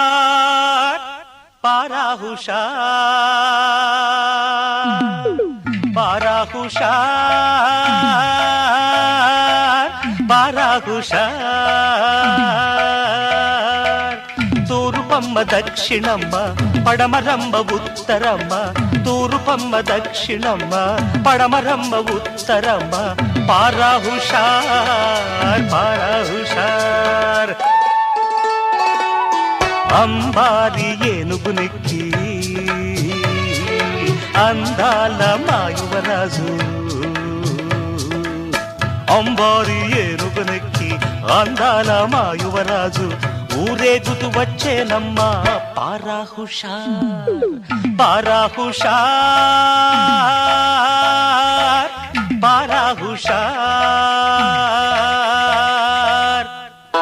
పారాహుషార్ పారాహుషార్ పారాహుషార్ పారాహుషార్ తూర్పమ్మ దక్షిణమ్మ పడమరమ్మ ఉత్తరమ్మ తూర్పమ్మ దక్షిణమ్మ పడమరమ్మ ఉత్తరమ్మ పారాహుషార్ పారాహుషార్ అంబారి ఏనుగునెక్కి అందాల మాయువరాజు అంబారి ఏనుగునెక్కి అందాల మాయువరాజు ఊరేగుతూ వచ్చేనమ్మా పారాహుషార్ పారాహుషార్